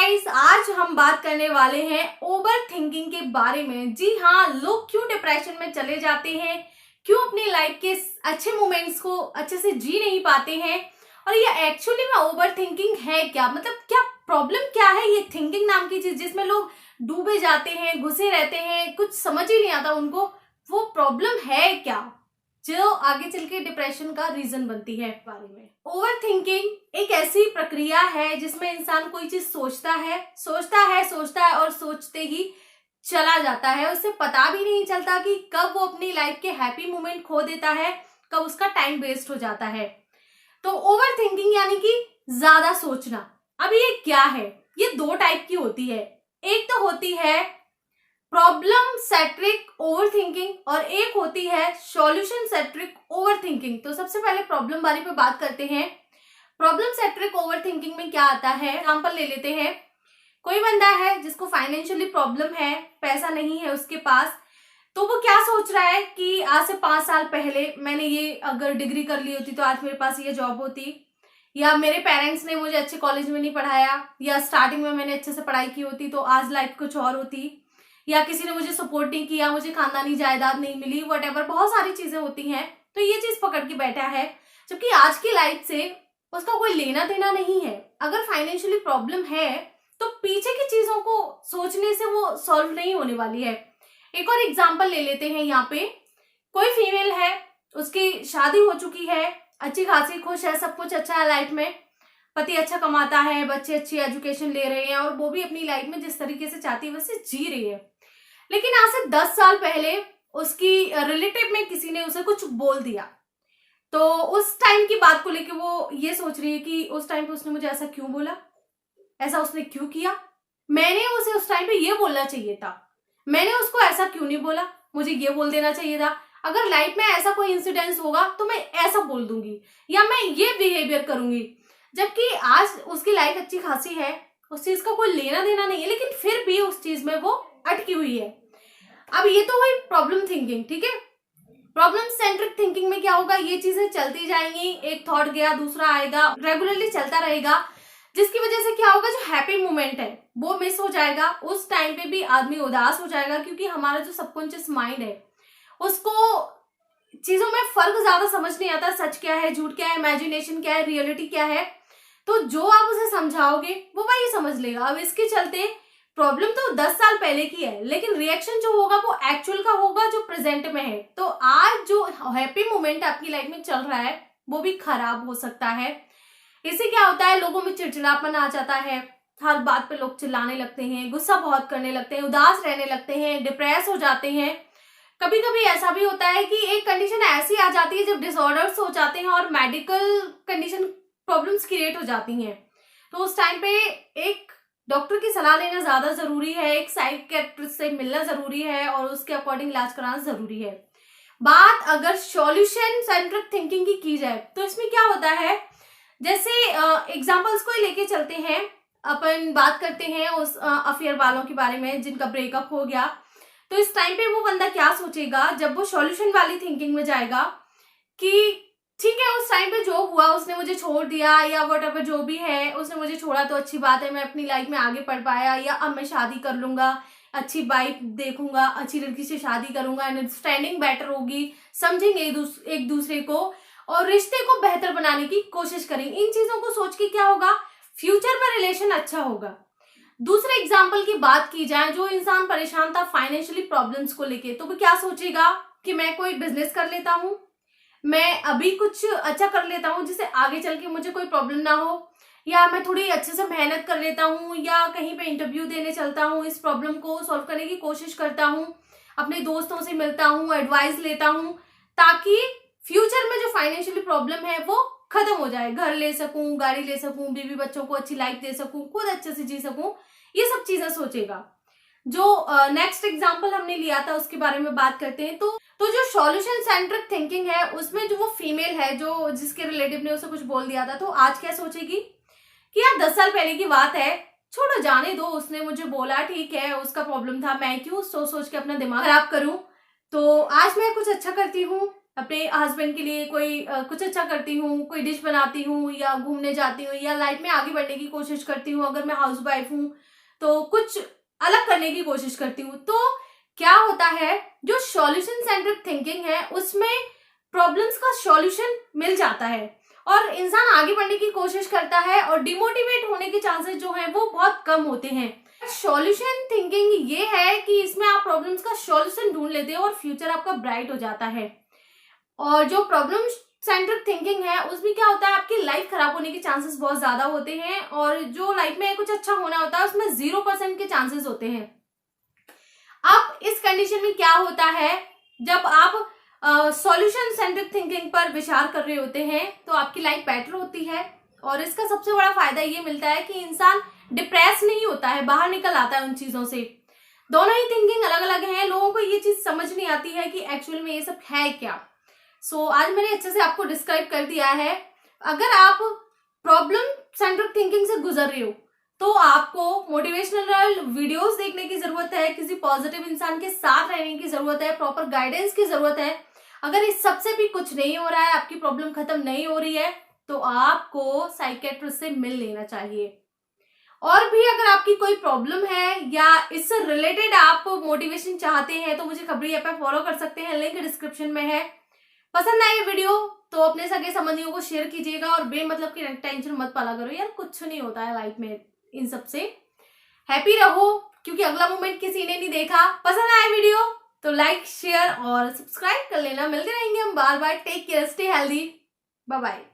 Guys, आज हम बात करने वाले हैं ओवर थिंकिंग के बारे में। जी हाँ, लोग क्यों डिप्रेशन में चले जाते हैं, क्यों अपनी लाइफ के अच्छे मोमेंट्स को अच्छे से जी नहीं पाते हैं, और ये एक्चुअली में ओवर थिंकिंग है क्या, मतलब क्या प्रॉब्लम क्या है ये थिंकिंग नाम की चीज जिसमें लोग डूबे जाते हैं, घुसे रहते हैं, कुछ समझ ही नहीं आता उनको वो प्रॉब्लम है क्या जो आगे चल के डिप्रेशन का रीजन बनती है। बारे में ओवर थिंकिंग एक ऐसी प्रक्रिया है जिसमें इंसान कोई चीज सोचता है और सोचते ही चला जाता है। उसे पता भी नहीं चलता कि कब वो अपनी लाइफ के हैप्पी मोमेंट खो देता है, कब उसका टाइम वेस्ट हो जाता है। तो ओवर थिंकिंग यानी कि ज्यादा सोचना। अब ये क्या है? ये दो टाइप की होती है। एक तो होती है प्रॉब्लम सेंट्रिक ओवर थिंकिंग और एक होती है सॉल्यूशन सेंट्रिक ओवर थिंकिंग। तो सबसे पहले प्रॉब्लम बारे पे बात करते हैं। प्रॉब्लम सेंट्रिक ओवर थिंकिंग में क्या आता है, एग्जांपल ले लेते हैं। कोई बंदा है जिसको फाइनेंशियली प्रॉब्लम है, पैसा नहीं है उसके पास, तो वो क्या सोच रहा है कि आज से 5 साल पहले मैंने ये अगर डिग्री कर ली होती तो आज मेरे पास ये जॉब होती, या मेरे पेरेंट्स ने मुझे अच्छे कॉलेज में नहीं पढ़ाया, या स्टार्टिंग में मैंने अच्छे से पढ़ाई की होती तो आज लाइफ कुछ और होती, या किसी ने मुझे सपोर्ट नहीं किया, मुझे खानदानी जायदाद नहीं मिली, व्हाटएवर बहुत सारी चीजें होती हैं। तो ये चीज पकड़ के बैठा है, जबकि आज की लाइफ से उसका कोई लेना देना नहीं है। अगर फाइनेंशियली प्रॉब्लम है तो पीछे की चीजों को सोचने से वो सॉल्व नहीं होने वाली है। एक और एग्जाम्पल ले लेते हैं। यहाँ पे कोई फीमेल है, उसकी शादी हो चुकी है, अच्छी खासी खुश है, सब कुछ अच्छा है लाइफ में, पति अच्छा कमाता है, बच्चे अच्छी एजुकेशन ले रहे हैं और वो भी अपनी लाइफ में जिस तरीके से चाहती है वैसे जी रही है। लेकिन आज से 10 साल पहले उसकी रिलेटिव में किसी ने उसे कुछ बोल दिया, तो उस टाइम की बात को लेके वो ये सोच रही है कि उस टाइम पे उसने मुझे ऐसा क्यों बोला, ऐसा उसने क्यों किया, मैंने उसे उस टाइम पे ये बोलना चाहिए था, मैंने उसको ऐसा क्यों नहीं बोला, मुझे ये बोल देना चाहिए था। अगर लाइफ में ऐसा कोई इंसिडेंस होगा तो मैं ऐसा बोल दूंगी या मैं ये बिहेवियर करूंगी। जबकि आज उसकी लाइफ अच्छी खासी है, उस चीज का कोई लेना देना नहीं है, लेकिन फिर भी उस चीज में वो अटकी हुई है। अब ये तो हुई प्रॉब्लम थिंकिंग, ठीक है। प्रॉब्लम सेंट्रिक थिंकिंग में क्या होगा, ये चीजें चलती जाएंगी, एक थॉट गया दूसरा आएगा, रेगुलरली चलता रहेगा, जिसकी वजह से क्या होगा, जो हैप्पी मोमेंट है वो मिस हो जाएगा। उस टाइम पे भी आदमी उदास हो जाएगा, क्योंकि हमारा जो सबकॉन्शियस माइंड है उसको चीजों में फर्क ज्यादा समझ नहीं आता, सच क्या है, झूठ क्या है, इमेजिनेशन क्या है, रियलिटी क्या है। तो जो आप उसे समझाओगे वो वही समझ लेगा। अब इसके चलते प्रॉब्लम तो 10 साल पहले की है, लेकिन रिएक्शन जो होगा वो एक्चुअल का होगा जो प्रेजेंट में है। तो आज जो हैप्पी मोमेंट आपकी लाइफ में चल रहा है वो भी खराब हो सकता है। इससे क्या होता है, लोगों में चिड़चिड़ापन आ जाता है, हर बात पे लोग चिल्लाने लगते हैं, गुस्सा बहुत करने लगते हैं, उदास रहने लगते हैं, डिप्रेस हो जाते हैं। कभी कभी ऐसा भी होता है कि एक कंडीशन ऐसी आ जाती है जब डिसऑर्डर्स हो जाते हैं और मेडिकल कंडीशन प्रॉब्लम्स क्रिएट हो जाती हैं, तो उस टाइम पे एक डॉक्टर की सलाह लेना ज्यादा जरूरी है, एक साइकियाट्रिस्ट से मिलना जरूरी है और उसके अकॉर्डिंग इलाज कराना जरूरी है। बात अगर सॉल्यूशन सेंट्रिक थिंकिंग की जाए तो इसमें क्या होता है, जैसे एग्जांपल्स को लेके चलते हैं, अपन बात करते हैं उस अफेयर वालों के बारे में जिनका ब्रेकअप हो गया। तो इस टाइम पे वो बंदा क्या सोचेगा जब वो सॉल्यूशन वाली थिंकिंग में जाएगा कि ठीक है, उस टाइम पे जो हुआ उसने मुझे छोड़ दिया, या व्हाटएवर जो भी है उसने मुझे छोड़ा तो अच्छी बात है, मैं अपनी लाइफ में आगे बढ़ पाया, या अब मैं शादी कर लूंगा, अच्छी वाइफ देखूंगा, अच्छी लड़की से शादी करूंगा, अंडरस्टैंडिंग बेटर होगी, समझेंगे एक दूसरे को और रिश्ते को बेहतर बनाने की कोशिश करेंगे। इन चीजों को सोच के क्या होगा, फ्यूचर में रिलेशन अच्छा होगा। दूसरे एग्जाम्पल की बात की जाए, जो इंसान परेशान था फाइनेंशियली प्रॉब्लम्स को लेके, तो वो क्या सोचेगा कि मैं कोई बिजनेस कर लेता हूँ, मैं अभी कुछ अच्छा कर लेता हूँ जिससे आगे चल के मुझे कोई प्रॉब्लम ना हो, या मैं थोड़ी अच्छे से मेहनत कर लेता हूँ, या कहीं पे इंटरव्यू देने चलता हूँ, इस प्रॉब्लम को सॉल्व करने की कोशिश करता हूँ, अपने दोस्तों से मिलता हूँ, एडवाइस लेता हूँ, ताकि फ्यूचर में जो फाइनेंशियली प्रॉब्लम है वो खत्म हो जाए, घर ले सकूं, गाड़ी ले सकूं, बीवी बच्चों को अच्छी लाइफ दे सकूं, खुद अच्छे से जी सकूं, ये सब चीजें सोचेगा। जो नेक्स्ट एग्जांपल हमने लिया था उसके बारे में बात करते हैं। तो जो सॉल्यूशन सेंट्रिक थिंकिंग है उसमें जो वो फीमेल है जो जिसके रिलेटिव ने उसे कुछ बोल दिया था, तो आज क्या सोचेगी कि यार 10 साल पहले की बात है, छोड़ो जाने दो, उसने मुझे बोला, ठीक है उसका प्रॉब्लम था, मैं क्यों सोच सोच के अपना दिमाग खराब करूं, तो आज मैं कुछ अच्छा करती हूँ, अपने हस्बैंड के लिए कोई कुछ अच्छा करती हूँ, कोई डिश बनाती हूँ या घूमने जाती हूँ या लाइफ में आगे बढ़ने की कोशिश करती हूँ। अगर मैं हाउस वाइफ हूँ तो कुछ अलग करने की कोशिश करती हूँ। तो क्या होता है, जो सॉल्यूशन सेंट्रिक थिंकिंग है उसमें प्रॉब्लम्स का सॉल्यूशन मिल जाता है और इंसान आगे बढ़ने की कोशिश करता है और डिमोटिवेट होने के चांसेस जो हैं वो बहुत कम होते हैं। सॉल्यूशन थिंकिंग ये है कि इसमें आप प्रॉब्लम्स का सॉल्यूशन ढूंढ लेते हो और फ्यूचर आपका ब्राइट हो जाता है। और जो प्रॉब्लम सेंट्रिक थिंकिंग है उसमें क्या होता है, आपकी लाइफ खराब होने के चांसेस बहुत ज्यादा होते हैं और जो लाइफ में कुछ अच्छा होना होता है उसमें 0% के चांसेस होते हैं। अब इस कंडीशन में क्या होता है, जब आप सॉल्यूशन सेंट्रिक थिंकिंग पर विचार कर रहे होते हैं तो आपकी लाइफ बेटर होती है और इसका सबसे बड़ा फायदा ये मिलता है कि इंसान डिप्रेस नहीं होता है, बाहर निकल आता है उन चीजों से। दोनों ही थिंकिंग अलग अलग हैं, लोगों को ये चीज समझ नहीं आती है कि एक्चुअल में ये सब है क्या। आज मैंने अच्छे से आपको डिस्क्राइब कर दिया है। अगर आप प्रॉब्लम सेंट्रिक थिंकिंग से गुजर रहे हो तो आपको मोटिवेशनल वीडियोस देखने की जरूरत है, किसी पॉजिटिव इंसान के साथ रहने की जरूरत है, प्रॉपर गाइडेंस की जरूरत है। अगर इस सबसे भी कुछ नहीं हो रहा है, आपकी प्रॉब्लम खत्म नहीं हो रही है, तो आपको साइकेट्रिस्ट से मिल लेना चाहिए। और भी अगर आपकी कोई प्रॉब्लम है या इससे रिलेटेड आप मोटिवेशन चाहते हैं तो मुझे खबरी ऐप पे फॉलो कर सकते हैं, लिंक डिस्क्रिप्शन में है। पसंद आए वीडियो तो अपने सगे संबंधियों को शेयर कीजिएगा और बेमतलब की टेंशन मत पाला करो यार, कुछ नहीं होता है लाइफ में इन सब से। हैप्पी रहो क्योंकि अगला मोमेंट किसी ने नहीं देखा। पसंद आए वीडियो तो लाइक शेयर और सब्सक्राइब कर लेना। मिलते रहेंगे हम बार बार। Take care, stay healthy, bye bye.